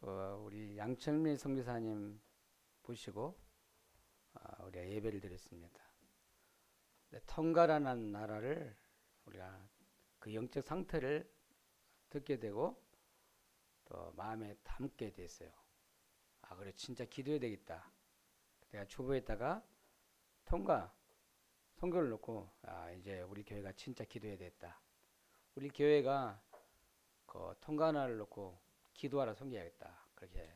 우리 양철민 선교사님 보시고 우리가 예배를 드렸습니다. 통가라는 나라를 우리가 그 영적 상태를 듣게 되고 또 마음에 담게 됐어요. 그래 진짜 기도해야 되겠다. 내가 주보에다가 통가 선교를 놓고 이제 우리 교회가 진짜 기도해야 되겠다. 우리 교회가 그 통가 하나를 놓고 기도하라 선교해야겠다. 그렇게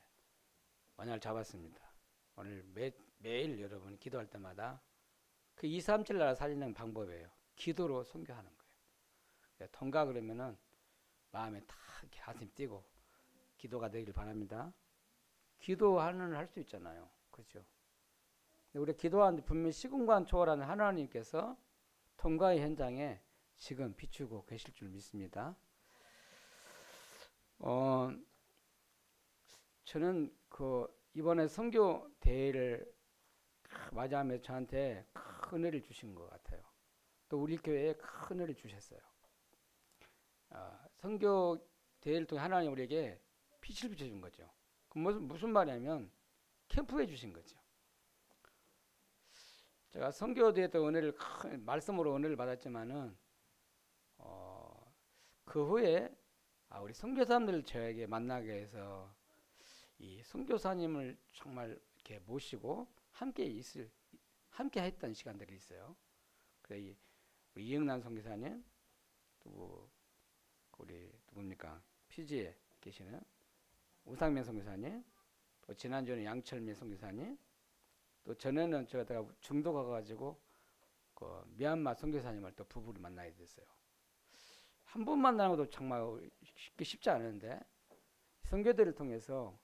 원약을 잡았습니다. 오늘 매일 여러분 기도할 때마다 그 237 나라 살리는 방법이에요. 기도로 선교하는 거예요. 통가 그러면은 마음에 다 이렇게 가슴 뛰고 기도가 되길 바랍니다. 기도하는 할 수 있잖아요. 그렇죠? 우리 기도하는데 분명히 시공간 초월하는 하나님께서 통과의 현장에 지금 비추고 계실 줄 믿습니다. 저는 이번에 선교 대회를 맞이하면서 저한테 큰 은혜를 주신 것 같아요. 또 우리 교회에 큰 은혜를 주셨어요. 선교 대회를 통해 하나님 우리에게 빛을 비춰준 거죠. 무슨 말이냐면 캠프해 주신 거죠. 제가 선교 대회 때 은혜를 말씀으로 은혜를 받았지만은 그 후에 우리 선교사님들 저에게 만나게 해서 이 선교사님을 정말 이렇게 모시고 함께 했던 시간들이 있어요. 그래 우리 이영란 선교사님, 또 우리 누굽니까 피지에 계시는 우상면 선교사님, 또 지난주에는 양철민 선교사님, 또 전에는 제가 중도 가가지고 그 미얀마 선교사님을 또 부부를 만나게 됐어요. 한 분 만나는 것도 정말 쉽지 않은데 선교대를 통해서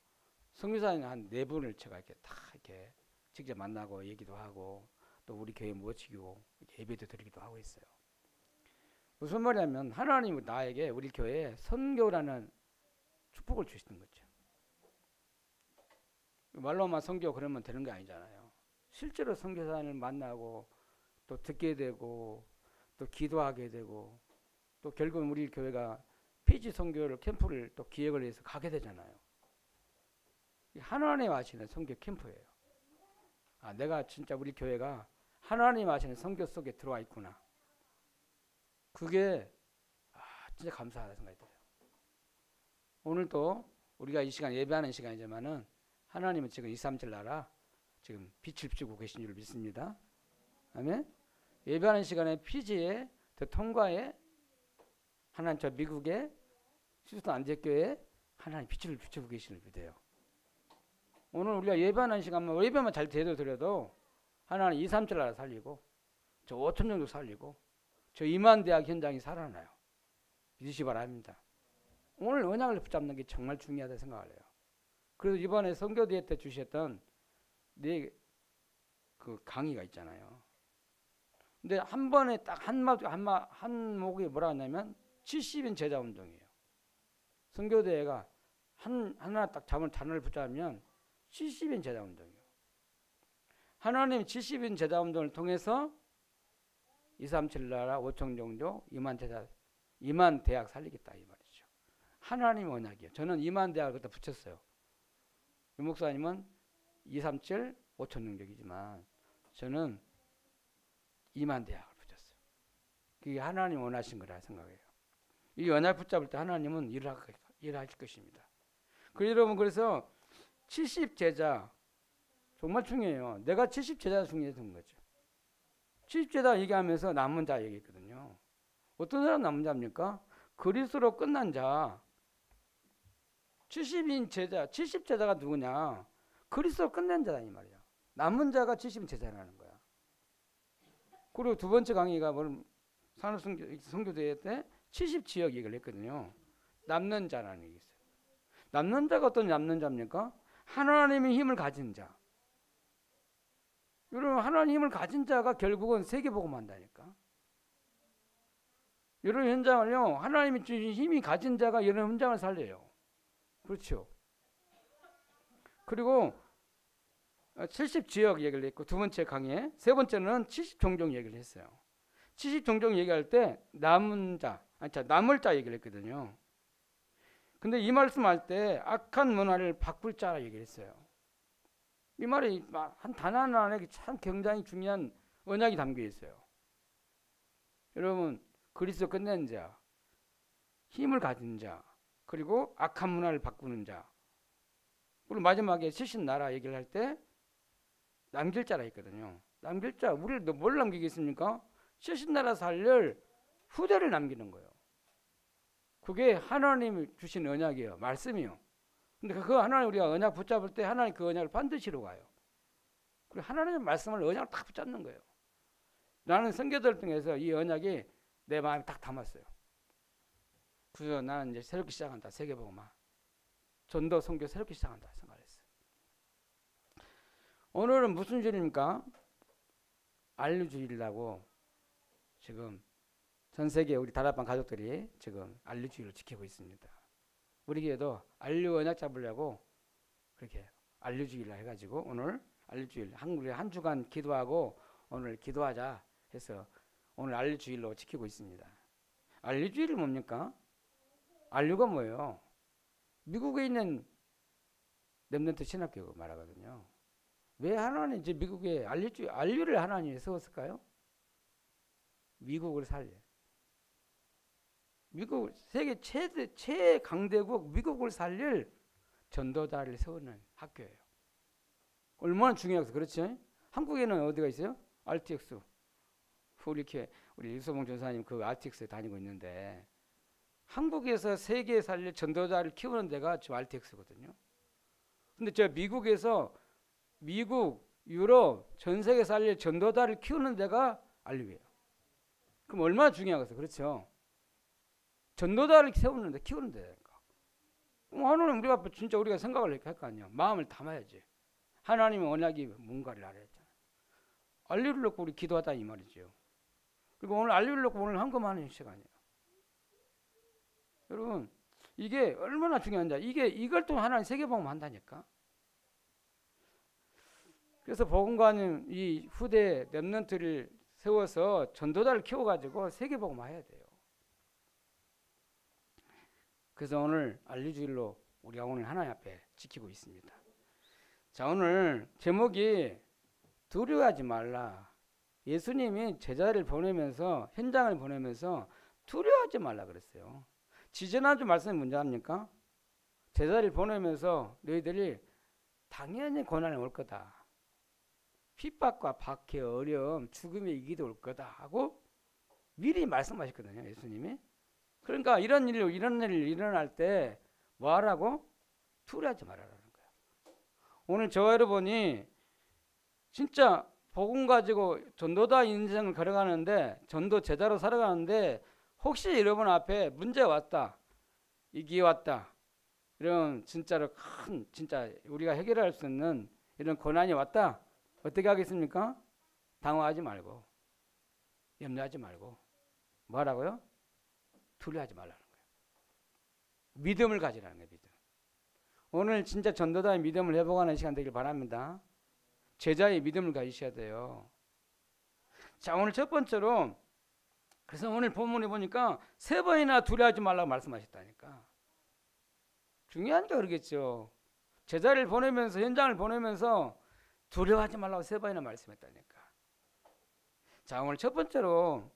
선교사님 한 4분을 제가 이렇게 다 이렇게 직접 만나고 얘기도 하고 또 우리 교회 모시고 예배도 드리기도 하고 있어요. 무슨 말이냐면 하나님은 나에게 우리 교회에 선교라는 축복을 주시는 거죠. 말로만 선교 그러면 되는 게 아니잖아요. 실제로 선교사님을 만나고 또 듣게 되고 또 기도하게 되고 또 결국은 우리 교회가 피지 선교를 캠프를 또 기획을 해서 가게 되잖아요. 하나님 하시는 선교 캠프예요. 내가 진짜 우리 교회가 하나님 하시는 선교 속에 들어와 있구나. 그게 진짜 감사하다 생각이 들어요. 오늘도 우리가 이 시간 예배하는 시간이지만은 하나님은 지금 237 나라 지금 빛을 비추고 계신 줄 믿습니다. 아멘. 예배하는 시간에 피지에 더 통과에 하나님 저 미국의 휴스턴 안제교회 하나님 빛을 비추고 계신 줄 믿어요. 오늘 우리가 예배하는 시간만 예배만 잘 드려도 하나님 237 나라 살리고 저 5천 정도 살리고 저 이만대학 현장이 살아나요. 믿으시 바랍니다. 오늘 언약을 붙잡는 게 정말 중요하다 생각을 해요. 그래서 이번에 선교대회 때 주셨던 그 강의가 있잖아요. 근데 한 번에 딱 한 목이 뭐라 하냐면 70인 제자운동이에요. 선교대회가 하나 딱 단어를 붙잡으면 70인 제자운동이에요. 하나님 70인 제자운동을 통해서 237 나라 5천 정도 2만 대학 살리겠다 이 말이죠. 하나님 언약이에요. 저는 2만 대학을 그때 붙였어요. 유 목사님은 237 5천 능력이지만 저는 2만 대학을 붙였어요. 그게 하나님 원하신 거라 생각해요. 이 언약 붙잡을 때 하나님은 일하실 것입니다. 여러분 그래서 70 제자 정말 중요해요. 내가 70 제자 중요했던 거죠. 70 제자 얘기하면서 남은 자 얘기했거든요. 어떤 사람 남은 자입니까? 그리스도로 끝난 자. 70인 제자, 70 제자가 누구냐? 그리스도로 끝난 자다 이 말이야. 남은 자가 70 제자라는 거야. 그리고 두 번째 강의가 산업선교대회 때 70 지역 얘기를 했거든요. 남는 자라는 얘기 있어요. 남는 자가 어떤 남는 자입니까? 하나님의 힘을 가진 자. 여러분 하나님의 힘을 가진 자가 결국은 세계복음 한다니까. 여러분 현장을요. 하나님이 주신 힘이 가진 자가 여러분 현장을 살려요. 그렇죠. 그리고 70 지역 얘기를 했고 두 번째 강의에 세 번째는 70 종종 얘기를 했어요. 70 종종 얘기할 때 남은 자, 남을 자 얘기를 했거든요. 근데 이 말씀할 때 악한 문화를 바꿀 자라 얘기를 했어요. 이 말이 한 단 하나 안에 참 굉장히 중요한 언약이 담겨 있어요. 여러분, 그리스도 끝낸 자, 힘을 가진 자, 그리고 악한 문화를 바꾸는 자, 그리고 마지막에 셋신 나라 얘기를 할 때 남길 자라 했거든요. 남길 자, 우리를 뭘 남기겠습니까? 셋신 나라 살릴 후대를 남기는 거예요. 그게 하나님이 주신 언약이에요. 말씀이요. 근데 그 하나님 우리가 언약 붙잡을 때 하나님 그 언약을 반드시 이루어가요. 그리고 하나님의 말씀을 언약을 딱 붙잡는 거예요. 나는 선교들 통해서 이 언약이 내 마음에 딱 담았어요. 그래서 나는 이제 새롭게 시작한다. 세계복음화. 전도 선교 새롭게 시작한다 생각했어요. 오늘은 무슨 주일입니까? 안류주일이라고 지금 전 세계 우리 다락방 가족들이 지금 안류주일을 지키고 있습니다. 우리 교회도 안류 언약 잡으려고 그렇게 안류주일을 해가지고 오늘 안류주일 한국에 한 주간 기도하고 오늘 기도하자 해서 오늘 안류주일로 지키고 있습니다. 안류주일이 뭡니까? 안류가 뭐예요? 미국에 있는 렘넌트 신학교 말하거든요. 왜 하나님 이제 미국에 안류를 하나님이 세웠을까요? 미국을 살려. 미국 세계 최강대국 미국을 살릴 전도자를 세우는 학교예요. 얼마나 중요해서 그렇지? 한국에는 어디가 있어요? RTX. 우리 유소봉 전사님 그 RTX에 다니고 있는데 한국에서 세계에 살릴 전도자를 키우는 데가 저 RTX거든요. 근데 저 미국에서 미국, 유럽, 전 세계 살릴 전도자를 키우는 데가 안류예요. 그럼 얼마나 중요하겠어요? 그렇죠? 전도자를 세우는데 키우는 데니까. 하나님 우리 앞에 진짜 우리가 생각을 할 거 아니야. 마음을 담아야지. 하나님의 언약이 뭔가를 알아야 했잖아. 안류를 놓고 우리 기도하다 이 말이죠. 그리고 오늘 안류를 놓고 오늘 헌금하는 시간이에요. 여러분 이게 얼마나 중요한지 이걸 또 하나님 세계복음 한다니까. 그래서 복음관은 이 후대 렘넌트를 세워서 전도자를 키워가지고 세계복음 해야 돼요. 그래서 오늘 안류주일로 우리가 오늘 하나님 앞에 지키고 있습니다. 자, 오늘 제목이 두려워하지 말라. 예수님이 제자를 보내면서 현장을 보내면서 두려워하지 말라 그랬어요. 지지난주 말씀이 뭔지 압니까? 제자를 보내면서 너희들이 당연히 고난이 올 거다. 핍박과 박해, 어려움, 죽음의 위기도 올 거다 하고 미리 말씀하셨거든요. 예수님이. 그러니까 이런 일이 일어날 때 뭐 하라고? 두려워하지 말라는 거예요. 오늘 저와 여러분이 진짜 복음 가지고 전도자 인생을 걸어가는데 전도 제자로 살아가는데 혹시 여러분 앞에 문제 왔다. 위기 왔다. 이런 진짜로 큰 진짜 우리가 해결할 수 있는 이런 고난이 왔다. 어떻게 하겠습니까? 당황하지 말고 염려하지 말고 뭐 하라고요? 두려워하지 말라는 거예요. 믿음을 가지라는 거예요. 믿음. 오늘 진짜 전도자의 믿음을 회복하는 시간 되길 바랍니다. 제자의 믿음을 가지셔야 돼요. 자, 오늘 첫 번째로 그래서 오늘 본문에 보니까 3번이나 두려워하지 말라고 말씀하셨다니까. 중요한 게 그러겠죠. 제자를 보내면서 현장을 보내면서 두려워하지 말라고 3번이나 말씀했다니까. 자, 오늘 첫 번째로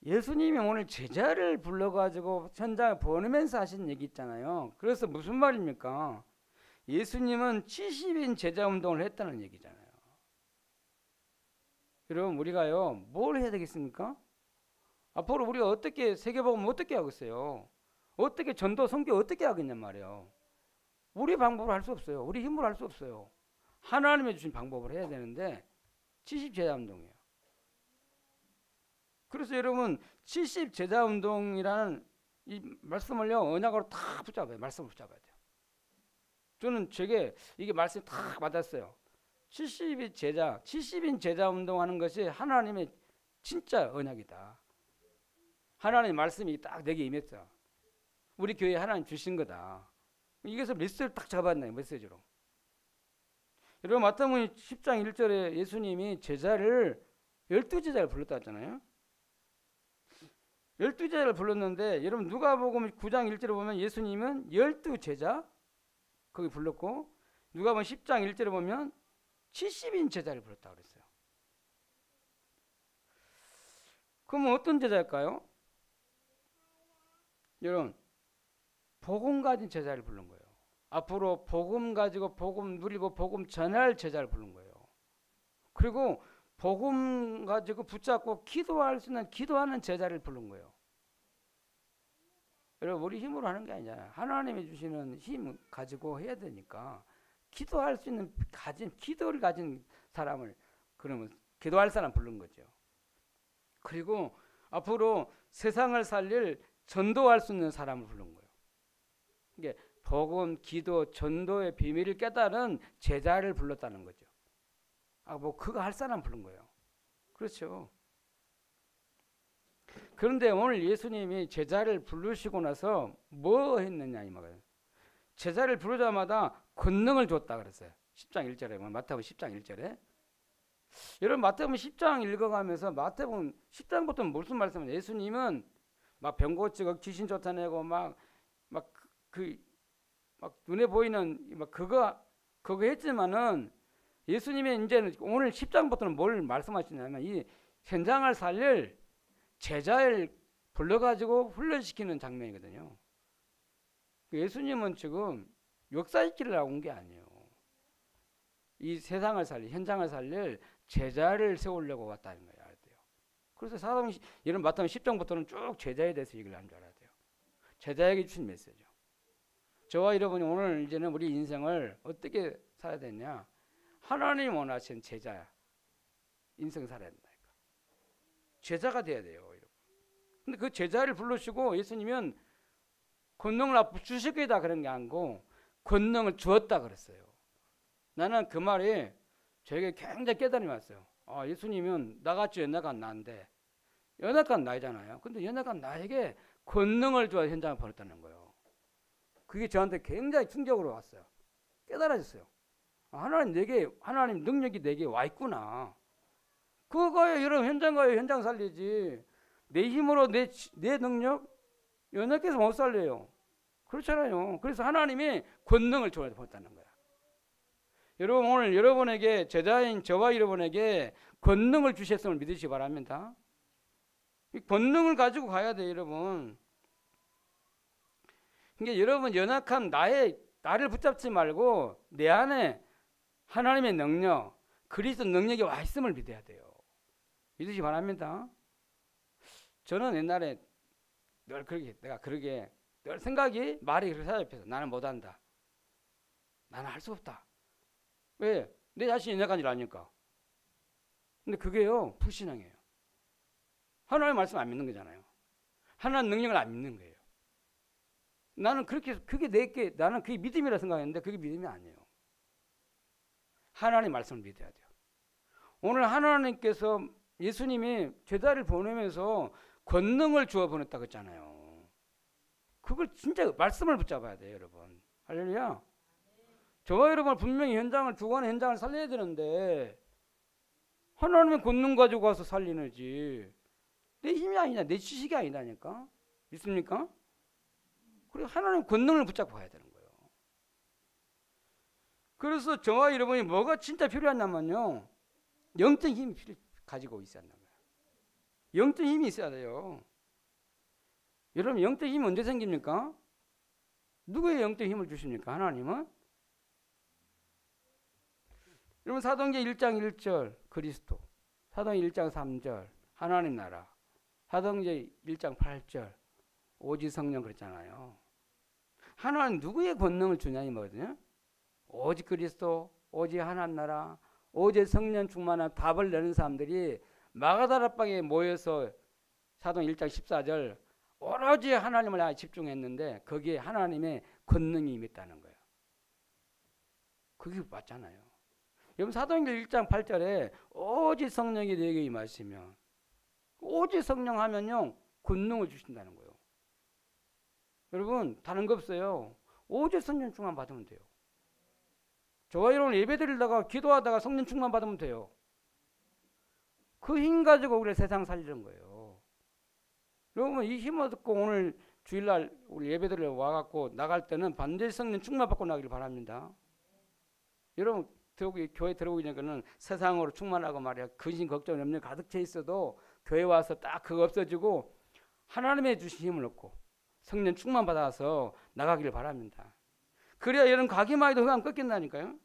예수님이 오늘 제자를 불러가지고 현장에 보내면서 하신 얘기 있잖아요. 그래서 무슨 말입니까? 예수님은 70인 제자 운동을 했다는 얘기잖아요. 여러분 우리가요 뭘 해야 되겠습니까? 앞으로 우리가 어떻게 세계복음 어떻게 하겠어요? 어떻게 전도 선교 어떻게 하겠냔 말이에요. 우리 방법으로 할 수 없어요. 우리 힘으로 할 수 없어요. 하나님이 주신 방법을 해야 되는데 70 제자 운동이에요. 그래서 여러분 70 제자 운동이라는 이 말씀을요 언약으로 다 붙잡아요. 말씀을 붙잡아야 돼요. 저는 제게 이게 말씀이 다 맞았어요. 70인 제자 운동하는 것이 하나님의 진짜 언약이다. 하나님의 말씀이 딱 내게 임했어. 우리 교회에 하나님 주신 거다. 이게서 메시지를 딱 잡았나요? 메시지로. 여러분 마태복음 10장 1절에 예수님이 제자를 12제자를 불렀다 했잖아요. 12제자를 불렀는데 여러분 누가복음 9장 1절에 보면 예수님은 12제자 거기 불렀고 누가복음 10장 1절에 보면 70인 제자를 불렀다고 그랬어요. 그러면 어떤 제자일까요? 여러분 복음 가진 제자를 부른 거예요. 앞으로 복음 가지고 복음 누리고 복음 전할 제자를 부른 거예요. 그리고 복음 가지고 붙잡고 기도할 수 있는 기도하는 제자를 부른 거예요. 여러분 우리 힘으로 하는 게 아니잖아요. 하나님이 주시는 힘 가지고 해야 되니까 기도할 수 있는 기도를 가진 사람을 그러면 기도할 사람 부른 거죠. 그리고 앞으로 세상을 살릴 전도할 수 있는 사람을 부른 거예요. 이게 복음, 기도, 전도의 비밀을 깨달은 제자를 불렀다는 거죠. 뭐 그거 할 사람 부른 거예요. 그렇죠. 그런데 오늘 예수님이 제자를 부르시고 나서 뭐 했느냐 이 말이에요. 제자를 부르자마자 권능을 줬다 그랬어요. 10장 1절에 마태복음 10장 1절에 여러분 마태복음 10장 읽어가면서 마태복음 10장부터 무슨 말씀이에요? 예수님은 막 병 고치고 귀신 쫓아내고 막 눈에 보이는 막 그거 했지만은 예수님이 이제 오늘 10장부터는 뭘 말씀하시냐면 이 현장을 살릴 제자를 불러가지고 훈련시키는 장면이거든요. 예수님은 지금 역사시키려고 온 게 아니에요. 이 세상을 살릴 현장을 살릴 제자를 세우려고 왔다는 거예요. 알아야 돼요. 그래서 사도행 이런 마태복음 10장부터는 쭉 제자에 대해서 얘기를 하는 줄 알아야 돼요. 제자에게 주신 메시지죠. 저와 여러분이 오늘 이제는 우리 인생을 어떻게 살아야 되냐? 하나님 원하시는 제자 인생 살아야 된다니까. 제자가 돼야 돼요, 여러분. 근데 그 제자를 부르시고 예수님은 권능을 주실 거다 그런 게 아니고 권능을 주었다 그랬어요. 나는 그 말이 저에게 굉장히 깨달음이 왔어요. 예수님은 나같이 연약한 나인데 연약한 나이잖아요. 근데 연약한 나에게 권능을 주어 현장을 보냈다는 거예요. 그게 저한테 굉장히 충격으로 왔어요. 깨달아졌어요. 하나님 능력이 내게 와 있구나. 그거에 여러분 현장 가요. 현장 살리지. 내 힘으로 내 능력 연약해서 못 살려요. 그렇잖아요. 그래서 하나님이 권능을 주어 보냈다는 거야. 여러분 오늘 여러분에게 제자인 저와 여러분에게 권능을 주셨음을 믿으시기 바랍니다. 이 권능을 가지고 가야 돼요, 여러분. 그러니까 여러분 연약한 나를 붙잡지 말고 내 안에 하나님의 능력, 그리스도 능력이 와 있음을 믿어야 돼요. 믿으시기 바랍니다. 저는 옛날에 늘 그러게 늘 생각이 말이 그렇게 사잡혀서 나는 못한다. 나는 할 수 없다. 왜? 내 자신이 연약한 줄 아니까. 근데 그게요 불신앙이에요. 하나님의 말씀 안 믿는 거잖아요. 하나님 능력을 안 믿는 거예요. 나는 나는 그게 믿음이라 생각했는데 그게 믿음이 아니에요. 하나님의 말씀을 믿어야 돼요. 오늘 하나님께서 예수님이 제자를 보내면서 권능을 주어 보냈다고 했잖아요. 그걸 진짜 말씀을 붙잡아야 돼요, 여러분. 할렐루야. 저와 여러분 분명히 주관의 현장을 살려야 되는데 하나님의 권능 가지고 가서 살리는지 내 힘이 아니다, 내 지식이 아니다니까. 믿습니까? 그리고 하나님의 권능을 붙잡고 가야 되는 거예요. 그래서 저와 여러분이 뭐가 진짜 필요하냐면요, 영적 힘이 가지고 있어야 한다는 거예요. 영적 힘이 있어야 돼요. 여러분 영적 힘이 언제 생깁니까? 누구의 영적 힘을 주십니까? 하나님은? 여러분 사도행전 1장 1절 그리스도, 사도행전 1장 3절 하나님 나라, 사도행전 1장 8절 오직 성령 그랬잖아요. 하나님 누구의 권능을 주냐 이 말이거든요. 오직 그리스도, 오직 하나님 나라, 오직 성령 충만한 답을 내는 사람들이 마가다락방에 모여서 사도행전 1장 14절 오로지 하나님을 집중했는데 거기에 하나님의 권능이 임했다는 거예요. 그게 맞잖아요. 여러분 사도행전 1장 8절에 오직 성령이 너에게 임하시면, 오직 성령 하면요 권능을 주신다는 거예요. 여러분 다른 거 없어요. 오직 성령 충만 받으면 돼요. 저와 여러분 예배 드리다가 기도하다가 성령 충만 받으면 돼요. 그 힘 가지고 우리 세상 살리는 거예요. 여러분 이 힘을 듣고 오늘 주일날 우리 예배드리러 와갖고 나갈 때는 반드시 성령 충만 받고 나기를 바랍니다. 여러분 교회 들어오기 전에는 세상으로 충만하고 말이야 근심 걱정 염려 가득 차 있어도 교회 와서 딱 그거 없어지고 하나님의 주신 힘을 얻고 성령 충만 받아서 나가기를 바랍니다. 그래야 여러분 가기만 해도 흑암 꺾인다니까요.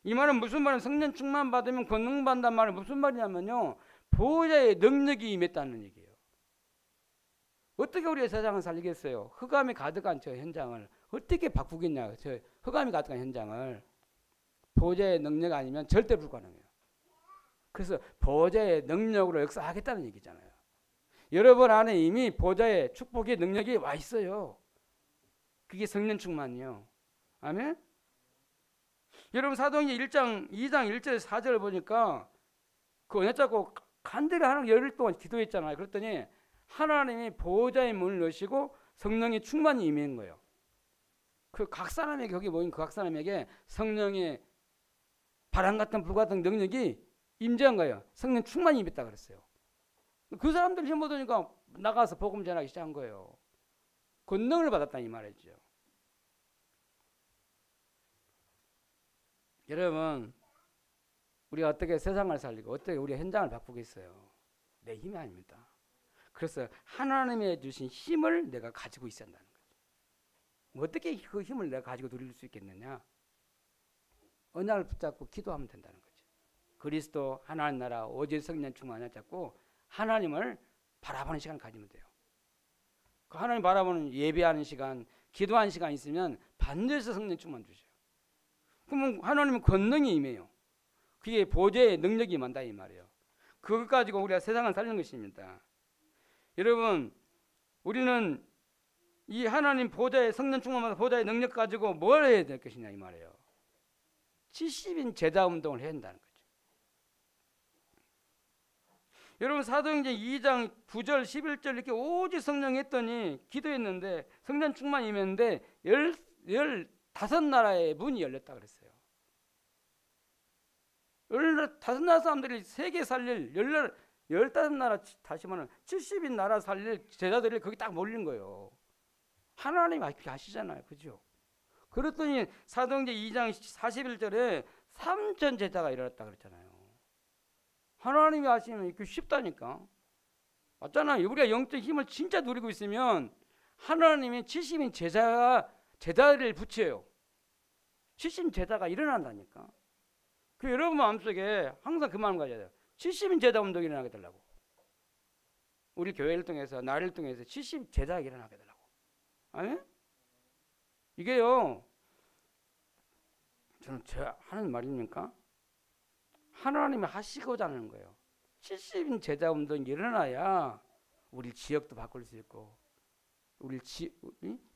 이 말은 무슨 말이냐면 성령 충만 받으면 권능 받는다는 말은 무슨 말이냐면요, 보호자의 능력이 임했다는 얘기예요. 어떻게 우리가 세상을 살리겠어요? 흑암이 가득한 저 현장을 어떻게 바꾸겠냐. 저 흑암이 가득한 현장을 보호자의 능력 아니면 절대 불가능해요. 그래서 보호자의 능력으로 역사하겠다는 얘기잖아요. 여러분 안에 이미 보호자의 축복의 능력이 와 있어요. 그게 성령 충만이요. 아멘. 여러분 사도행전 1장 2장 1절 4절을 보니까 그 언약 잡고 간절히 하나님 열흘 동안 기도했잖아요. 그랬더니 하나님이 보호자의 문을 여시고 성령의 충만이 임한 거예요. 그 각 사람에게 거기 모인 그 각 사람에게 성령의 바람 같은 불 같은 능력이 임재한 거예요. 성령 충만이 임했다 그랬어요. 그 사람들 힘 얻으니까 나가서 복음 전하기 시작한 거예요. 권능을 받았다 이 말이죠. 여러분 우리가 어떻게 세상을 살리고 어떻게 우리 현장을 바꾸겠어요? 내 힘이 아닙니다. 그래서 하나님의 주신 힘을 내가 가지고 있어야 한다는 거죠. 어떻게 그 힘을 내가 가지고 누릴 수 있겠느냐? 언약을 붙잡고 기도하면 된다는 거죠. 그리스도 하나님 나라 오직 성령 충만 언약 잡고 하나님을 바라보는 시간을 가지면 돼요. 그 하나님 바라보는 예배하는 시간, 기도하는 시간 있으면 반드시 성령 충만 주셔요. 그러면 하나님은 권능이 임해요. 그게 보좌의 능력이 임한다 이 말이에요. 그것 가지고 우리가 세상을 살리는 것입니다. 여러분 우리는 이 하나님 보좌의 성령 충만받아 보좌의 능력 가지고 뭘 해야 될 것이냐 이 말이에요. 70인 제자 운동을 해야 한다는 거죠. 여러분 사도행전 2장 9절 11절 이렇게 오직 성령 했더니 기도했는데 성령 충만이 임했는데 15나라의 문이 열렸다 그랬어요. 15나라 사람들이 세계 살릴 15나라 다시 말하면 70인 나라 살릴 제자들이 거기 딱 몰린 거예요. 하나님이 그렇게 하시잖아요. 그죠? 그랬더니 사도행전 2장 41절에 3천 제자가 일어났다 그랬잖아요. 하나님이 하시면 이렇게 쉽다니까. 맞잖아요. 우리가 영적 힘을 진짜 누리고 있으면 하나님이 70인 제자를 붙여요. 70인 제자가 일어난다니까. 그 여러분 마음속에 항상 그 마음 가져야 돼요. 70인 제자 운동이 일어나게 되려고. 우리 교회를 통해서 나를 통해서 70 제자가 일어나게 되려고. 아멘? 이게요. 저는 제가 하는 말입니까? 하나님이 하시고자 하는 거예요. 70인 제자 운동이 일어나야 우리 지역도 바꿀 수 있고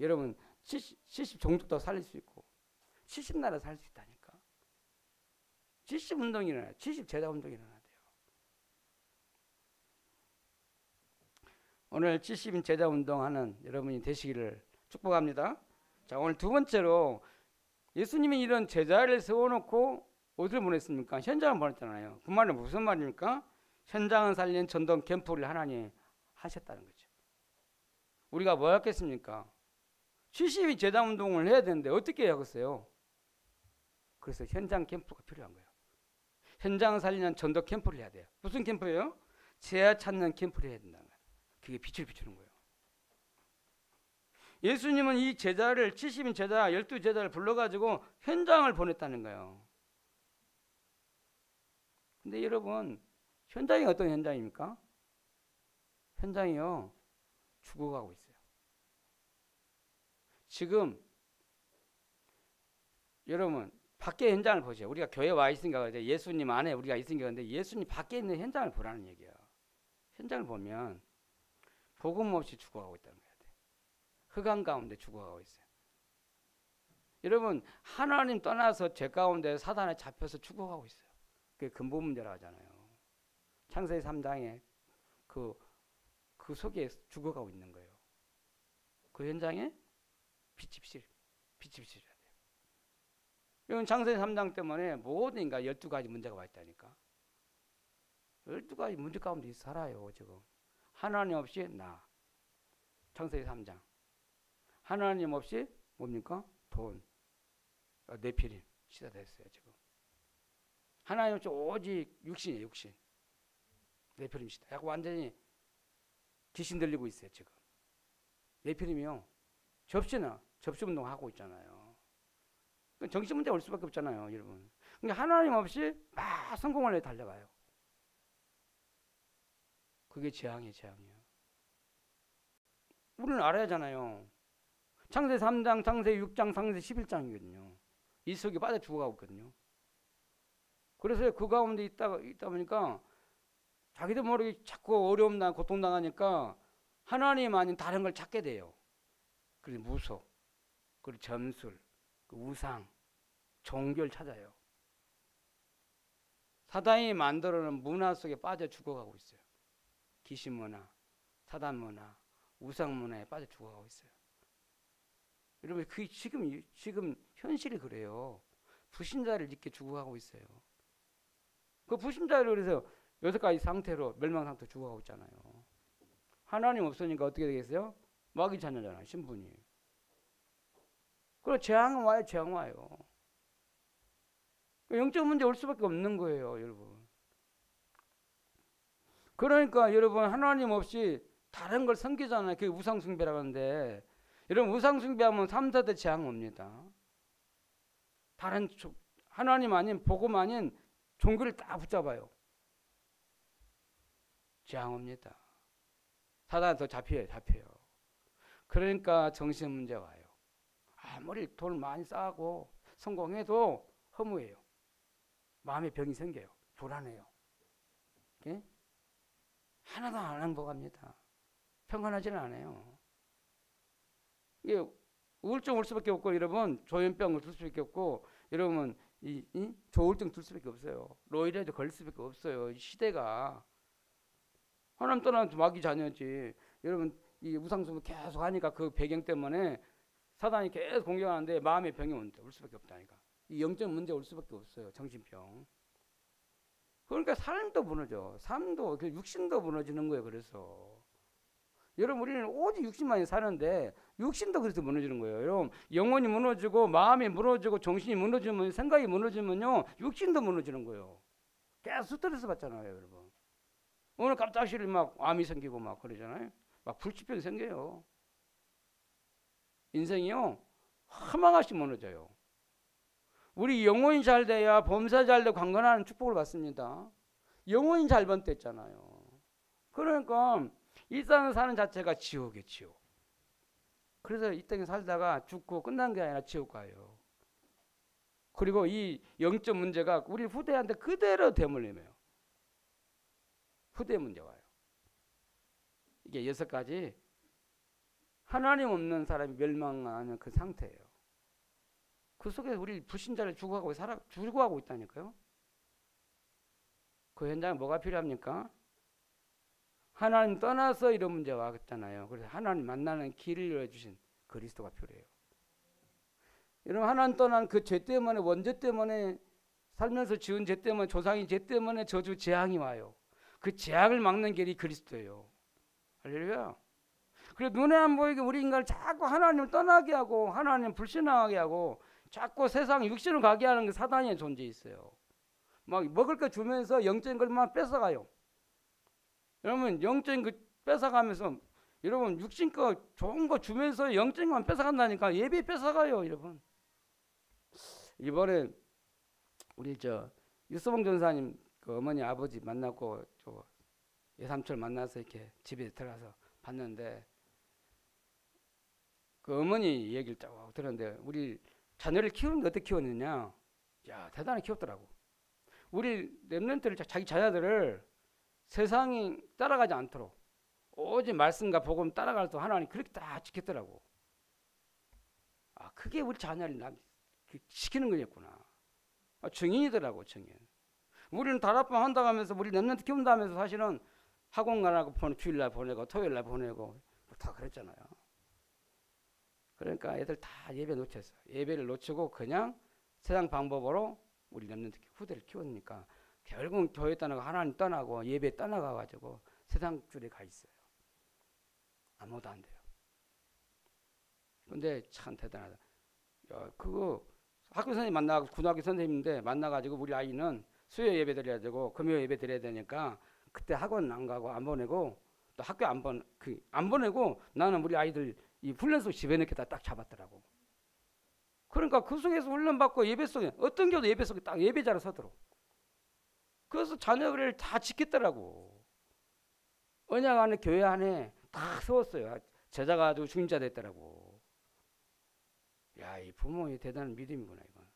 여러분 70 종족도 살릴 수 있고 70나라 살 수 있다니까. 70 운동이 일어나요. 70 제자 운동이 일어나야 돼요. 오늘 70인 제자 운동하는 여러분이 되시기를 축복합니다. 자, 오늘 두 번째로 예수님이 이런 제자를 세워놓고 어디를 보냈습니까? 현장을 보냈잖아요. 그 말은 무슨 말입니까? 현장을 살리는 전동 캠프를 하나님 하셨다는 거죠. 우리가 뭐 했겠습니까? 70인 제자 운동을 해야 되는데 어떻게 하겠어요? 그래서 현장 캠프가 필요한 거예요. 현장을 살리는 전도 캠프를 해야 돼요. 무슨 캠프예요? 제자 찾는 캠프를 해야 된다는 거예요. 그게 빛을 비추는 거예요. 예수님은 이 제자를 70인 제자 12제자를 불러가지고 현장을 보냈다는 거예요. 근데 여러분 현장이 어떤 현장입니까? 현장이요 죽어가고 있어요. 지금 여러분 밖에 현장을 보세요. 우리가 교회 와 있으니까 예수님 안에 우리가 있으니까 근데 예수님 밖에 있는 현장을 보라는 얘기예요. 현장을 보면 복음 없이 죽어가고 있다는 거예요. 흑암 가운데 죽어가고 있어요. 여러분 하나님 떠나서 죄 가운데 사단에 잡혀서 죽어가고 있어요. 그게 근본 문제라고 하잖아요. 창세기 3장에 그 속에 죽어가고 있는 거예요. 그 현장에 빛이 비치셔야 돼요. 여러분 창세기 3장 때문에 모든 인간 12가지 문제가 와 있다니까. 12가지 문제 가운데 살아요 지금. 하나님 없이 나. 창세기 3장. 하나님 없이 뭡니까? 돈. 네피림 시대 됐어요 지금. 하나님 없이 오직 육신이에요 육신. 네피림 시대. 약간 완전히 귀신 들리고 있어요 지금. 네피림이요. 접시 운동 하고 있잖아요. 정신 문제 올 수밖에 없잖아요 여러분. 그러니까 하나님 없이 막 성공을 해 달려가요. 그게 재앙이에요 재앙이에요. 우리는 알아야 하잖아요. 창세 3장, 창세 6장, 창세 11장이거든요. 이 속에 빠져 죽어가고 있거든요. 그래서 그 가운데 있다 보니까 자기도 모르게 자꾸 어려움 나 고통 당하니까 하나님 아닌 다른 걸 찾게 돼요. 그래서 무속, 그리고 점술, 그 우상, 종교를 찾아요. 사단이 만들어놓은 문화 속에 빠져 죽어가고 있어요. 귀신 문화, 사단 문화, 우상 문화에 빠져 죽어가고 있어요. 여러분 그 지금 현실이 그래요. 불신자를 잊게 죽어가고 있어요. 그 불신자를 그래서 6가지 상태로 멸망 상태로 죽어가고 있잖아요. 하나님 없으니까 어떻게 되겠어요? 마귀 자녀잖아요. 신분이. 그리고 재앙은 와요. 재앙 와요. 영적 문제 올 수밖에 없는 거예요. 여러분. 그러니까 여러분 하나님 없이 다른 걸 섬기잖아요. 그게 우상숭배라고 하는데 여러분 우상숭배하면 3, 4대 재앙 옵니다. 다른 하나님 아닌 복음 아닌 종교를 딱 붙잡아요. 재앙 옵니다. 사단은 더 잡혀요. 그러니까 정신 문제 와요. 아무리 돈을 많이 쌓고 성공해도 허무해요. 마음에 병이 생겨요. 불안해요. 예? 하나도 안 행복합니다. 평안하지는 않아요. 이게 우울증 올 수밖에 없고 여러분 조현병을 들 수밖에 없고 여러분 이 조울증 들 수밖에 없어요. 로이레도 걸릴 수밖에 없어요. 이 시대가 하나님 떠난 마귀 자녀지. 여러분 이 우상숭배 계속 하니까 그 배경 때문에 사단이 계속 공격하는데 마음의 병이 올 수밖에 없다니까. 이 영적 문제 올 수밖에 없어요. 정신병. 그러니까 삶도 무너져. 삶도 육신도 무너지는 거예요. 그래서 여러분 우리는 오직 육신만이 사는데 육신도 그래서 무너지는 거예요. 여러분 영혼이 무너지고 마음이 무너지고 정신이 무너지면 생각이 무너지면요 육신도 무너지는 거예요. 계속 스트레스 받잖아요. 여러분 오늘 갑자기 막 암이 생기고 막 그러잖아요. 막 불치병이 생겨요. 인생이요 하마같이 무너져요. 우리 영혼이 잘 돼야 범사 잘 되고 강건하는 축복을 받습니다. 영혼이 잘못됐잖아요. 그러니까 이 땅을 사는 자체가 지옥이에요. 지옥. 그래서 이 땅에 살다가 죽고 끝난 게 아니라 지옥 가요. 그리고 이 영적 문제가 우리 후대한테 그대로 대물림해요. 후대 문제 와요. 이게 6가지 하나님 없는 사람이 멸망하는 그 상태예요. 그 속에 우리 불신자를 죽어가고 있다니까요. 그 현장에 뭐가 필요합니까? 하나님 떠나서 이런 문제가 왔잖아요. 그래서 하나님 만나는 길을 열어주신 그리스도가 필요해요. 여러분 하나님 떠난 그 죄 때문에 원죄 때문에 살면서 지은 죄 때문에 조상의 죄 때문에 저주 재앙이 와요. 그 재앙을 막는 길이 그리스도예요. 할렐루야. 그래서 눈에 안 보이게 우리 인간을 자꾸 하나님을 떠나게 하고 하나님 불신앙하게 하고 자꾸 세상 육신을 가게 하는 게 사단의 존재 있어요. 막 먹을 거 주면서 영적인 걸만 뺏어가요. 여러분 영적인 거 뺏어가면서 여러분 육신 거 좋은 거 주면서 영적인 것만 뺏어간다니까. 예배 뺏어가요 여러분. 이번에 우리 유서봉 전사님 그 어머니 아버지 만나고 예삼촌 만나서 이렇게 집에 들어가서 봤는데 그 어머니 얘기를 쫙 들었는데 우리 자녀를 키우는 게 어떻게 키웠느냐. 야 대단히 키웠더라고. 우리 렘넌트를 자기 자녀들을 세상이 따라가지 않도록 오직 말씀과 복음 따라갈 때 하나님 그렇게 다 지켰더라고. 아 그게 우리 자녀를 시키는 거였구나. 증인이더라고 증인. 우리는 다락방 한다고 하면서 우리 렘넌트 키운다 하면서 사실은 학원 가라고 주일날 보내고 토요일날 보내고 다 그랬잖아요. 그러니까 애들 다 예배 놓쳤어. 예배를 놓치고 그냥 세상 방법으로 우리 렘넌트 후대를 키우니까 결국은 교회 떠나고 하나님 떠나고 예배 떠나가가지고 세상 줄에 가 있어요. 아무도 안 돼요. 근데 참 대단하다. 야, 그거 학교 선생님 고등학교 선생님인데 만나가지고 우리 아이는 수요 예배 드려야 되고 금요 예배 드려야 되니까 그때 학원 안 가고 안 보내고 또 학교 안 보내고 나는 우리 아이들 이 훈련소 집어넣겠다 딱 잡았더라고. 그러니까 그 속에서 훈련받고 예배 속에 어떤 교도 예배 속에 딱 예배자로 서도록. 그래서 자녀를 다 지켰더라고. 언약 안에 교회 안에 다 세웠어요. 제자가 아주 중자 됐더라고. 야, 이 부모의 대단한 믿음이구나 이건.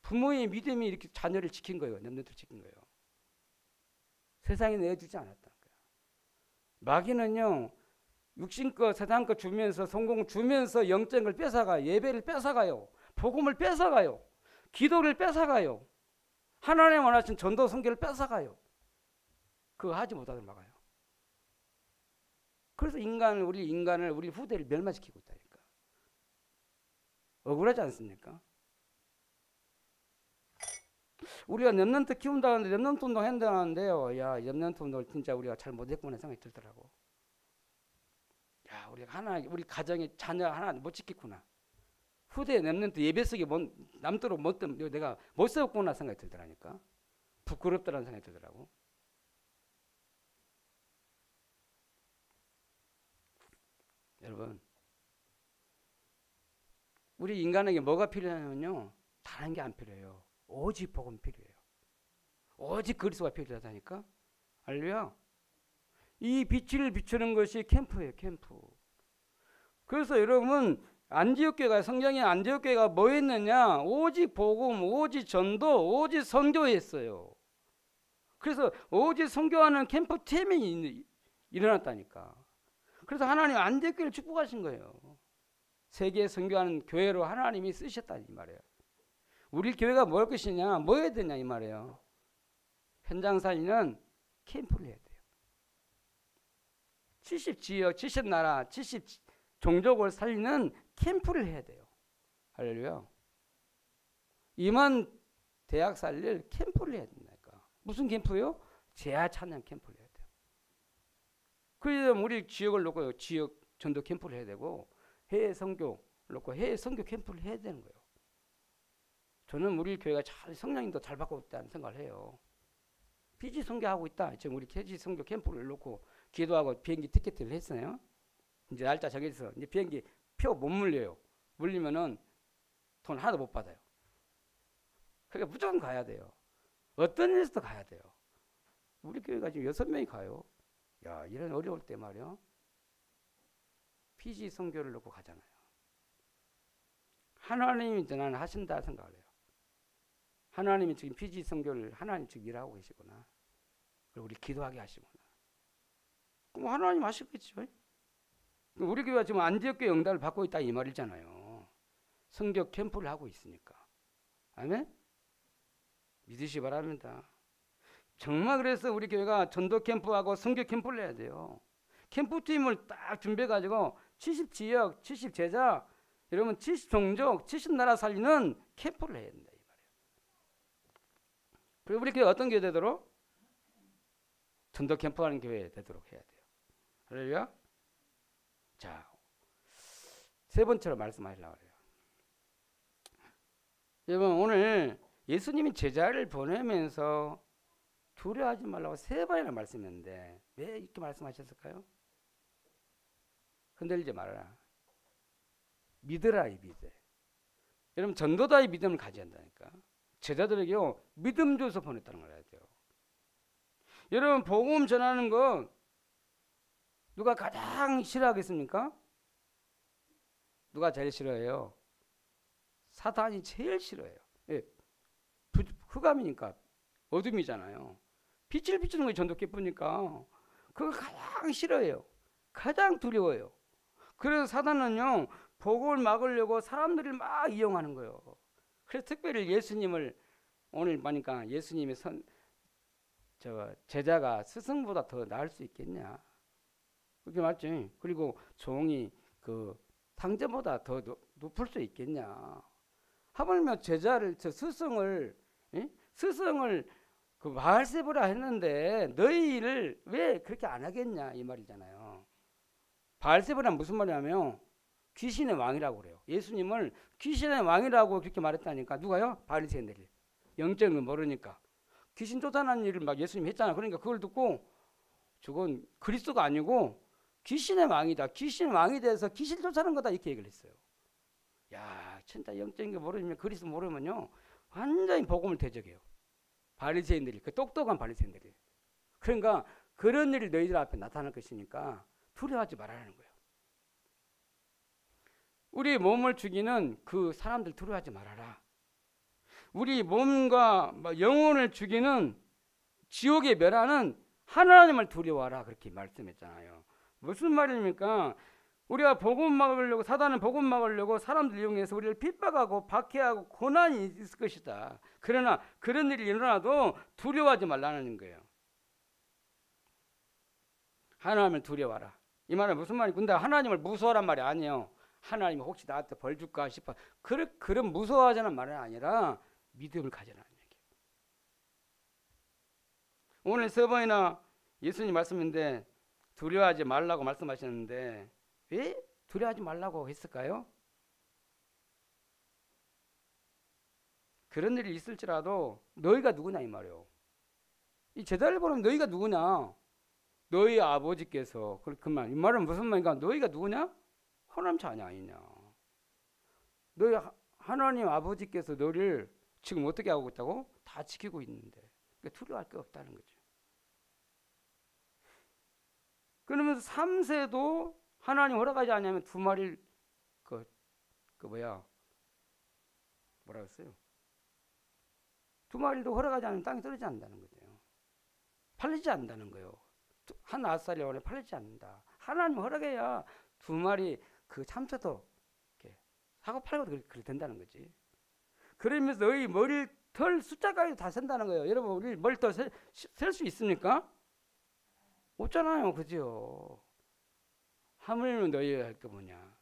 부모의 믿음이 이렇게 자녀를 지킨 거예요. 렘넌트를 지킨 거예요. 세상에 내주지 않았다는 거예요. 마귀는요, 육신 거 세상 거 주면서 성공 주면서 영적을 뺏어가요. 예배를 뺏어가요. 복음을 뺏어가요. 기도를 뺏어가요. 하나님 원하신 전도 선교를 뺏어가요. 그거 하지 못하도록 막아요. 그래서 우리 후대를 멸망시키고 있다니까. 억울하지 않습니까? 우리가 렘넌트 키운다는데 렘넌트 운동 한다는데요. 야, 렘넌트 운동을 진짜 우리가 잘 못했구나 생각이 들더라고. 야, 우리 가정의 자녀 하나 못 지켰구나. 후대 렘넌트 예배 속에 남도록 내가 못 세웠구나 생각이 들더라니까. 부끄럽다는 생각이 들더라고. 여러분, 우리 인간에게 뭐가 필요하냐면요, 다른 게 안 필요해요. 오직 복음 필요해요. 오직 그리스도가 필요하다니까. 할렐루야. 이 빛을 비추는 것이 캠프예요. 캠프. 그래서 여러분, 안디옥교회가, 성경의 안디옥교회가 뭐 했느냐? 오직 복음, 오직 전도, 오직 선교했어요. 그래서 오직 선교하는 캠프팀이 일어났다니까. 그래서 하나님 안디옥교회를 축복하신 거예요. 세계 선교하는 교회로 하나님이 쓰셨다 이 말이에요. 우리 교회가 뭘 것이냐, 뭐 해야 되냐 이 말이에요. 현장 살리는 캠프를 해야 돼요. 70지역, 70나라, 70종족을 살리는 캠프를 해야 돼요. 할렐루야. 2만 대학 살릴 캠프를 해야 된다니까. 무슨 캠프요? 재하 찬양 캠프를 해야 돼요. 그래서 우리 지역을 놓고 지역 전도 캠프를 해야 되고 해외 선교를 놓고 해외 선교 캠프를 해야 되는 거예요. 저는 우리 교회가 잘 성령님도 잘 받고 있다는 생각을 해요. 피지 선교하고 있다. 지금 우리 피지 선교 캠프를 놓고 기도하고 비행기 티켓을 했어요. 이제 날짜 정해서 이제 비행기 표 못 물려요. 물리면은 돈 하나도 못 받아요. 그러니까 무조건 가야 돼요. 어떤 일에서도 가야 돼요. 우리 교회가 지금 6명이 가요. 야, 이런 어려울 때 말이야. 피지 선교를 놓고 가잖아요. 하나님이 나는 하신다 생각을 해요. 하나님이 지금 피지 선교를 하나님 지금 일하고 계시구나. 그리고 우리 기도하게 하시구나. 그럼 하나님 하시겠죠. 우리 교회가 지금 안디옥교회 응답을 받고 있다 이 말이잖아요. 선교 캠프를 하고 있으니까. 아멘? 믿으시 바랍니다. 정말 그래서 우리 교회가 전도 캠프하고 선교 캠프를 해야 돼요. 캠프팀을 딱 준비해가지고 70지역, 70제자, 여러분 70종족, 70나라 살리는 캠프를 해야 된다 이 말이에요. 그리고 우리 교회 어떤 교회 되도록? 전도 캠프하는 교회 되도록 해야 돼요. 할렐루야. 자, 세 번째로 말씀하시려고 해요. 여러분 오늘 예수님이 제자를 보내면서 두려워하지 말라고 3번이나 말씀했는데 왜 이렇게 말씀하셨을까요? 흔들리지 말아라. 믿으라 이 믿어. 여러분 전도자의 믿음을 가져야 한다니까. 제자들에게요 믿음 줘서 보냈다는 걸 알아야 돼요. 여러분 복음 전하는 거 누가 가장 싫어하겠습니까? 누가 제일 싫어해요? 사탄이 제일 싫어해요. 예. 흑암이니까 어둠이잖아요. 빛을 비추는 게 전도 기쁘니까 그거 가장 싫어해요. 가장 두려워요. 그래서 사단은요 복음을 막으려고 사람들을 막 이용하는 거예요. 그래서 특별히 예수님을 오늘 보니까 예수님의 제자가 스승보다 더 나을 수 있겠냐? 그렇게 맞지? 그리고 종이 그 상제보다 더 높을 수 있겠냐? 하물며 스승을 그 바알세부라 했는데 너희 일을 왜 그렇게 안 하겠냐 이 말이잖아요. 바알세바는 무슨 말이냐면 귀신의 왕이라고 그래요. 예수님을 귀신의 왕이라고 그렇게 말했다니까. 누가요? 바리새인들이. 영적인 걸 모르니까. 귀신 쫓아내는 일을 막 예수님이 했잖아. 그러니까 그걸 듣고 저건 그리스도가 아니고 귀신의 왕이다. 귀신의 왕이 돼서 귀신 쫓아내는 거다. 이렇게 얘기를 했어요. 야, 진짜 영적인 거 모르면 그리스도 모르면요. 완전히 복음을 대적해요. 바리새인들이. 그 똑똑한 바리새인들이. 그러니까 그런 일이 너희들 앞에 나타날 것이니까 두려워하지 말라는 거예요. 우리 몸을 죽이는 그 사람들 두려워하지 말아라. 우리 몸과 영혼을 죽이는 지옥에 멸하는 하나님을 두려워하라. 그렇게 말씀했잖아요. 무슨 말입니까? 우리가 복음 막으려고, 사단은 복음 막으려고 사람들 이용해서 우리를 핍박하고 박해하고 고난이 있을 것이다. 그러나 그런 일이 일어나도 두려워하지 말라는 거예요. 하나님을 두려워하라. 이 말은 무슨 말이고, 근데 하나님을 무서워하란 말이 아니에요. 하나님이 혹시 나한테 벌 줄까 싶어. 그런 무서워하자는 말은 아니라 믿음을 가져라는 얘기예요. 오늘 세 번이나 예수님 말씀인데 두려워하지 말라고 말씀하셨는데 왜 두려워하지 말라고 했을까요? 그런 일이 있을지라도 너희가 누구냐 이 말이에요. 이 제자를 보면 너희가 누구냐? 너희 아버지께서 그 말, 이 말은 무슨 말인가? 너희가 누구냐? 하나님 자녀 아니냐? 너희 하나님 아버지께서 너를 지금 어떻게 하고 있다고? 다 지키고 있는데 그러니까 두려워할 게 없다는 거죠. 그러면서 3세도 하나님 허락하지 않으면 두 마리를 뭐라 했어요? 두 마리도 허락하지 않으면 땅에 떨어지지 않는다는 거죠. 팔리지 않는다는 거예요. 한 아사리 원에 팔리지 않는다. 하나님 허락해야 두 마리 그 참새도 이렇게 사고 팔고도 그렇게 된다는 거지. 그러면서 너희 머리털 숫자까지 다 센다는 거예요. 여러분 우리 머리털 셀 수 있습니까? 없잖아요. 그죠? 하물며 너희가 할 게 뭐냐?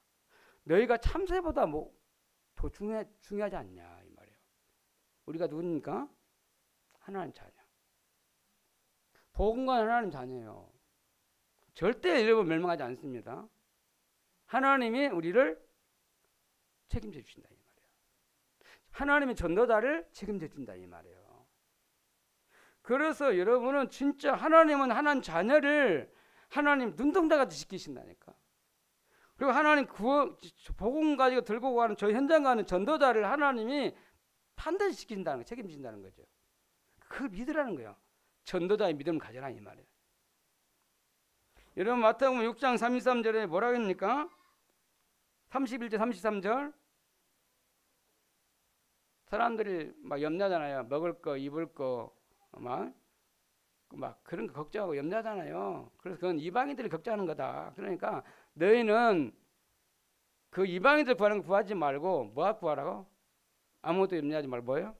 너희가 참새보다 뭐 더 중요하지 않냐 이 말이에요. 우리가 누굽니까? 하나님 자녀. 복음과 하나님 자녀예요. 절대 여러분 멸망하지 않습니다. 하나님이 우리를 책임져 주신다 이 말이에요. 하나님의 전도자를 책임져 준다 이 말이에요. 그래서 여러분은 진짜 하나님은 하나님 자녀를 하나님 눈동자같이 지키신다니까. 그리고 하나님 복음 가지고 들고 가는 저 현장 가는 전도자를 하나님이 반드시 지킨다는 거, 책임진다는 거죠. 그걸 믿으라는 거예요. 전도자의 믿음을 가져라 이 말이에요. 여러분 마태복음 6장 33절에 뭐라고 합니까? 31절 33절 사람들이 막 염려하잖아요. 먹을 거 입을 거 막 그런 거 걱정하고 염려하잖아요. 그래서 그건 이방인들이 걱정하는 거다. 그러니까 너희는 그 이방인들 구하는 거 구하지 말고 뭐 구하라고? 아무것도 염려하지 말고 뭐예요?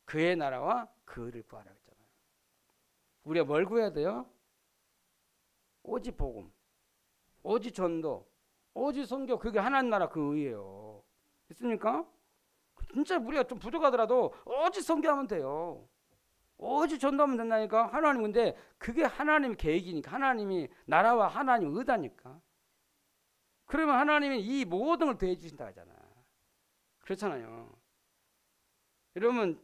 그의 나라와 그를 구하라고 했잖아요. 우리가 뭘 구해야 돼요? 오직 복음, 오직 전도, 오직 선교. 그게 하나님 나라 그 의예요. 있습니까? 진짜 우리가 좀 부족하더라도 오직 선교하면 돼요. 오직 전도하면 된다니까. 하나님 근데 그게 하나님 계획이니까. 하나님이 나라와 하나님 의다니까. 그러면 하나님이 이 모든 걸 더해 주신다 하잖아. 그렇잖아요. 여러분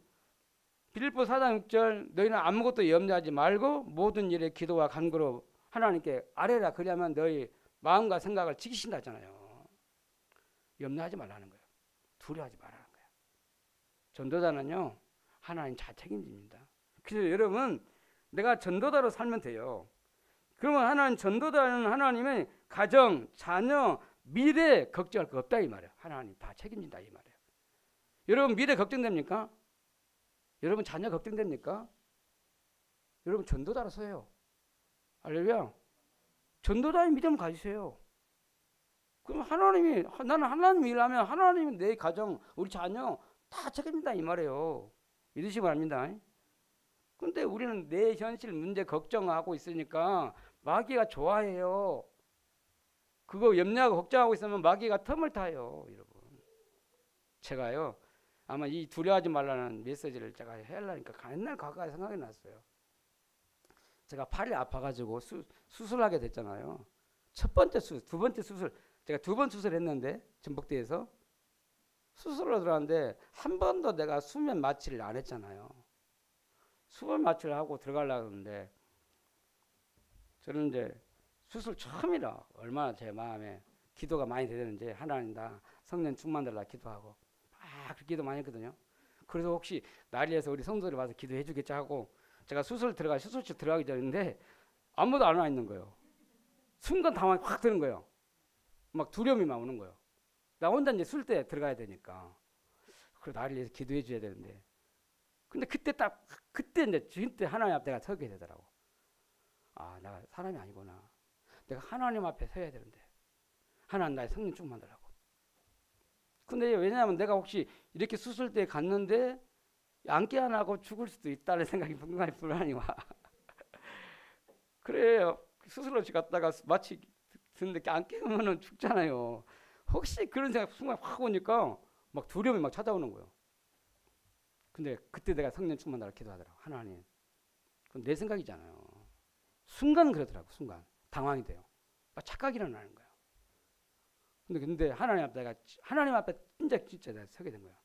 빌립보 4장 6절 너희는 아무것도 염려하지 말고 모든 일에 기도와 간구로 하나님께 아뢰라. 그러면 너희 마음과 생각을 지키신다 하잖아요. 염려하지 말라는 거예요. 두려워하지 말라는 거예요. 전도자는요 하나님 잘 책임집니다. 그래서 여러분 내가 전도자로 살면 돼요. 그러면 하나님 전도자는 하나님의 가정, 자녀, 미래 걱정할 거 없다 이 말이에요. 하나님 다 책임진다 이 말이에요. 여러분 미래 걱정됩니까? 여러분 자녀 걱정됩니까? 여러분 전도자로서 해요. 할렐루야. 전도자의 믿음을 가지세요. 그럼 나는 하나님이 일하면 하나님이 내 가정, 우리 자녀 다 책임진다 이 말이에요. 믿으시기 바랍니다. 근데 우리는 내 현실 문제 걱정하고 있으니까 마귀가 좋아해요. 그거 염려하고 걱정하고 있으면 마귀가 틈을 타요. 여러분 제가요 아마 이 두려워하지 말라는 메시지를 제가 해야 하려니까 옛날 과거가 생각이 났어요. 제가 팔이 아파가지고 수술하게 됐잖아요. 첫 번째 수술, 두 번째 수술, 제가 두 번 수술했는데 전북대에서 수술을 들어갔는데 한 번도 내가 수면 마취를 안 했잖아요. 수면 마취를 하고 들어가려고 하는데 저는 이제 수술 처음이라 얼마나 제 마음에 기도가 많이 되는지 하나님 나 성령 충만 달라 기도하고 막 기도 많이 했거든요. 그래서 혹시 난리에서 우리 성도들이 와서 기도해 주겠지 하고 제가 수술실 들어가기 전인데 아무도 안 와 있는 거예요. 순간 당황이 확 드는 거예요. 막 두려움이 막 오는 거예요. 나 혼자 이제 술때 들어가야 되니까. 그래서 나를 위해서 기도해 줘야 되는데. 근데 그때 이제 주인 때 하나님 앞에 내가 서게 되더라고. 아, 내가 사람이 아니구나. 내가 하나님 앞에 서야 되는데. 하나님 나의 성령 충만 달라고. 근데 왜냐하면 내가 혹시 이렇게 수술대에 갔는데 안깨 안 하고 죽을 수도 있다는 생각이 분명히 불안이 와. 그래요. 수술없이 갔다가 마치 듣는데 안 깨우면은 죽잖아요. 혹시 그런 생각 순간 확 오니까 막 두려움이 막 찾아오는 거예요. 근데 그때 내가 성령 충만 달라고 기도하더라고. 하나님. 그건 내 생각이잖아요. 순간 그러더라고. 순간 당황이 돼요. 막 착각이 일어나는 거예요. 근데 하나님 앞에 진짜 내가 서게 된 거야.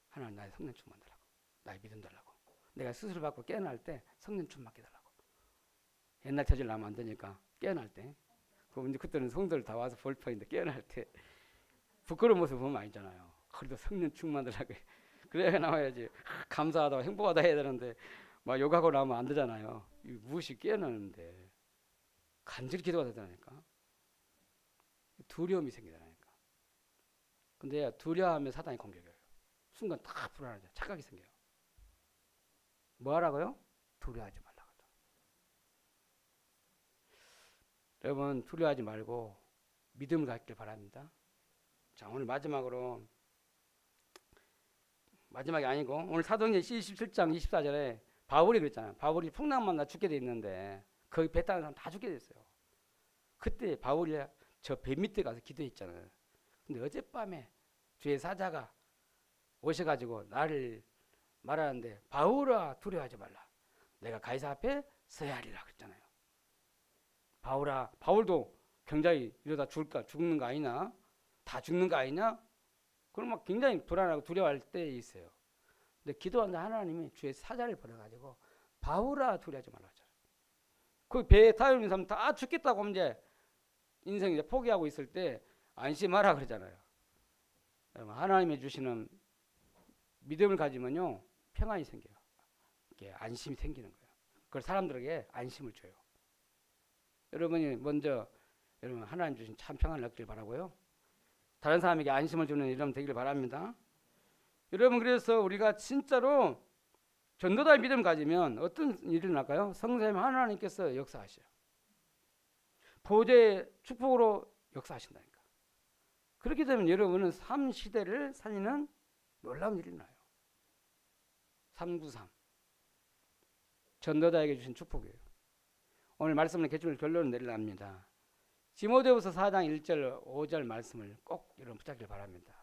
하나님 나의 성령 충만 달라고. 나의 믿음 달라고. 내가 수술 받고 깨어날 때 성령 충만 달라고. 옛날 처지를 하면 안 되니까 깨어날 때. 그때는 성도들 다 와서 볼 편인데 깨어날 때 부끄러운 모습 보면 아니잖아요. 그래도 성령 충만 달라고. 그래야 나와야지. 감사하다 행복하다 해야 되는데 막 욕하고 나오면 안 되잖아요. 무엇이 깨어나는데 간절히 기도가 되다니까. 두려움이 생기다니까. 근데 두려워하면 사단이 공격해요. 순간 다 불안하죠. 착각이 생겨요. 뭐 하라고요? 두려워하지 말라고. 여러분 두려워하지 말고 믿음을 갖길 바랍니다. 자, 오늘 마지막으로 마지막이 아니고 오늘 사도행전 27장 24절에 바울이 그랬잖아요. 바울이 풍랑만 나 죽게 돼 있는데 거기 배 타는 사람 다 죽게 됐어요. 그때 바울이 저 배 밑에 가서 기도했잖아요. 근데 어젯밤에 주의 사자가 오셔가지고 나를 말하는데 바울아 두려워하지 말라. 내가 가이사 앞에 서야 하리라 그랬잖아요. 바울도 굉장히 이러다 죽는 거 아니냐? 다 죽는 거 아니냐? 그럼 막 굉장히 불안하고 두려워할 때 있어요. 근데 기도하는데 하나님이 주의 사자를 보내가지고 바울아 두려워하지 말라 하잖아요. 그 배에 타고 있는 사람 다 죽겠다고 이제 인생 이제 포기하고 있을 때 안심하라 그러잖아요. 여러분 하나님이 주시는 믿음을 가지면요 평안이 생겨요. 이게 안심이 생기는 거예요. 그걸 사람들에게 안심을 줘요. 여러분이 먼저 여러분 하나님 주신 참 평안을 얻길 바라고요. 다른 사람에게 안심을 주는 이름 되기를 바랍니다. 여러분 그래서 우리가 진짜로 전도자의 믿음을 가지면 어떤 일이 날까요? 성삼위 하나님께서 역사하셔요. 보좌의 축복으로 역사하신다니까. 그렇게 되면 여러분은 삶 시대를 살리는 놀라운 일이 나요. 393 전도자에게 주신 축복이에요. 오늘 말씀을 개출 결론을 내리랍니다. 디모데후서 4장 1절 5절 말씀을 꼭 여러분 붙잡길 바랍니다.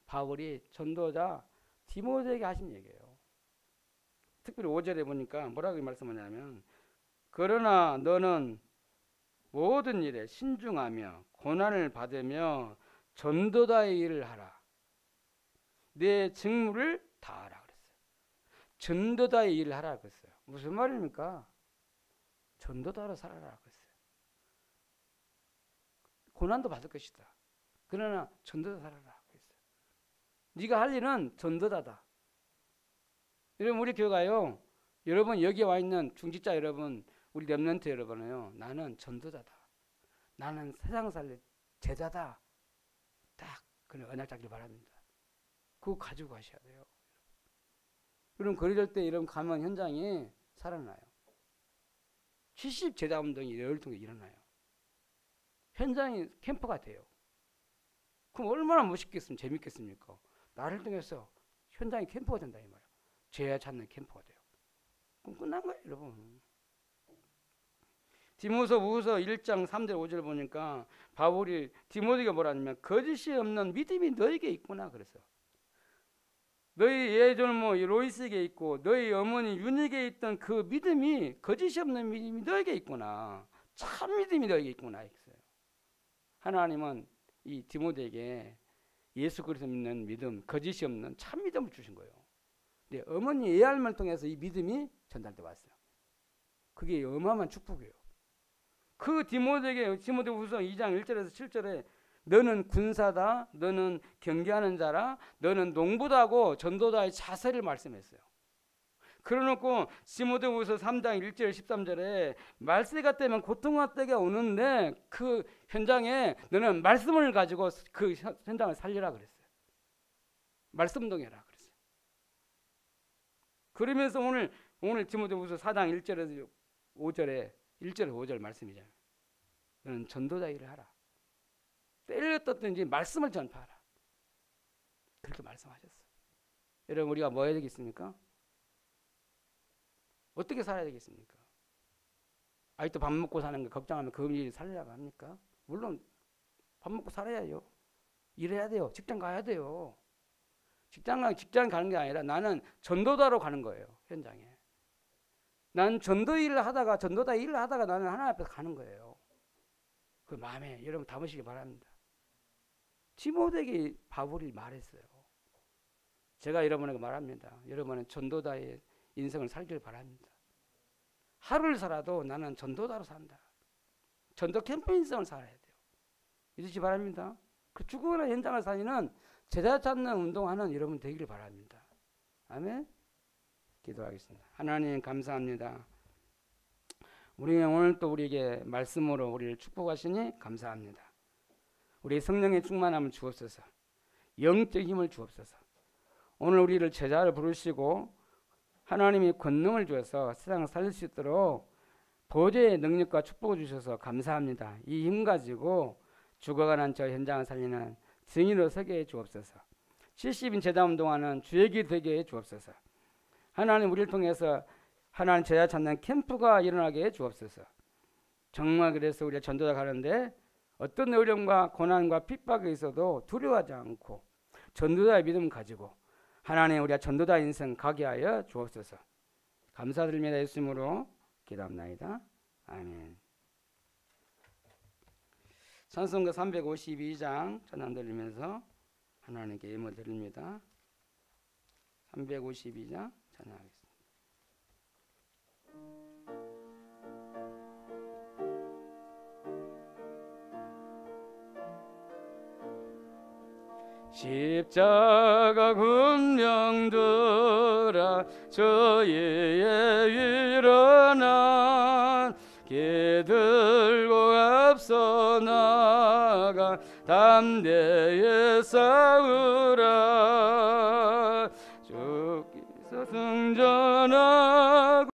바울이 전도자 디모데에게 하신 얘기예요. 특별히 5절에 보니까 뭐라고 말씀하냐면 그러나 너는 모든 일에 신중하며 고난을 받으며 전도자의 일을 하라. 내 직무를 다하라 그랬어요. 전도자의 일을 하라 그랬어요. 무슨 말입니까? 전도자로 살아라 그랬어요. 고난도 받을 것이다. 그러나 전도자 살아라 그랬어요. 네가 할 일은 전도자다. 여러분 우리 교회가요. 여러분 여기 와 있는 중직자 여러분 우리 렘넌트 여러분은요. 나는 전도자다. 나는 세상 살릴 제자다. 딱 그런 언약 잡길 바랍니다. 그거 가지고 가셔야 돼요. 그럼 그럴 때 이런 가면 현장이 살아나요. 70 제자 운동이 열흘 동안 일어나요. 현장이 캠프가 돼요. 그럼 얼마나 멋있겠습니까? 재밌겠습니까? 나를 통해서 현장이 캠프가 된다 이 말이에요. 죄 찾는 캠프가 돼요. 그럼 끝난 거예요, 여러분. 디모데후서 1장 3절 5절 보니까 바울이 디모데가 뭐라냐면 거짓이 없는 믿음이 너에게 있구나 그랬어요. 너희 예절모 로이스에게 있고 너희 어머니 윤에게 있던 그 믿음이 거짓이 없는 믿음이 너에게 있구나. 참 믿음이 너에게 있구나 했어요. 하나님은 이 디모데에게 예수 그리스도 믿는 믿음, 거짓이 없는 참 믿음을 주신 거예요. 근데 어머니 예알을 통해서 이 믿음이 전달돼 왔어요. 그게 어마어마한 축복이에요. 그 디모데에게 디모데후서 2장 1절에서 7절에 너는 군사다, 너는 경계하는 자라, 너는 농부다고 전도자의 자세를 말씀했어요. 그러놓고 디모데후서 3장 1절 13절에 말세가 때면 고통과 때가 오는데 그 현장에 너는 말씀을 가지고 그 현장을 살리라 그랬어요. 말씀동해라 그랬어요. 그러면서 오늘 디모데후서 4장 1절에서 5절에 1절에 5절 말씀이잖아요. 너는 전도자 일을 하라. 때를 떴든지 말씀을 전파하라. 그렇게 말씀하셨어요. 여러분 우리가 뭐 해야 되겠습니까? 어떻게 살아야 되겠습니까? 아직도 밥 먹고 사는 거 걱정하면 그 일이 살리라고 합니까? 물론 밥 먹고 살아야요. 일해야 돼요. 직장 가야 돼요. 직장 가는 게 아니라 나는 전도자로 가는 거예요. 현장에. 난 전도 일을 하다가 전도자 일을 하다가 나는 하나님 앞에서 가는 거예요. 그 마음에 여러분 담으시기 바랍니다. 디모데에게 바울이 말했어요. 제가 여러분에게 말합니다. 여러분은 전도자의 인생을 살길 바랍니다. 하루를 살아도 나는 전도자로 산다. 전도 캠프 인생을 살아야 돼요. 믿으시기 바랍니다. 그 죽어가는 현장을 살리는 제자 찾는 운동하는 여러분 되기를 바랍니다. 아멘. 기도하겠습니다. 하나님 감사합니다. 우리 오늘 또 우리에게 말씀으로 우리를 축복하시니 감사합니다. 우리 성령의 충만함을 주옵소서. 영적 힘을 주옵소서. 오늘 우리를 제자를 부르시고 하나님이 권능을 주어서 세상을 살릴 수 있도록 보좌의 능력과 축복을 주셔서 감사합니다. 이 힘 가지고 죽어가는 저 현장을 살리는 증인으로 서게 해 주옵소서. 70인 제자운동하는 주의 길 되게 해 주옵소서. 하나님 우리를 통해서 하나님 제자 찾는 캠프가 일어나게 해 주옵소서. 정말 그래서 우리가 전도자 가는데 어떤 어려움과 고난과 핍박이 있어도 두려워하지 않고 전도자의 믿음 가지고 하나님 우리가 전도자 인생 가게 하여 주옵소서. 감사드립니다. 예수님으로 기도합나이다. 아멘. 찬송가 352장 전함 드리면서 하나님께 예물 드립니다. 352장 찬양하겠습니다. 십자가 군명들아 저희의 일어난 길 들고 앞서 나가 담대히 싸우라. 주께서 승전하고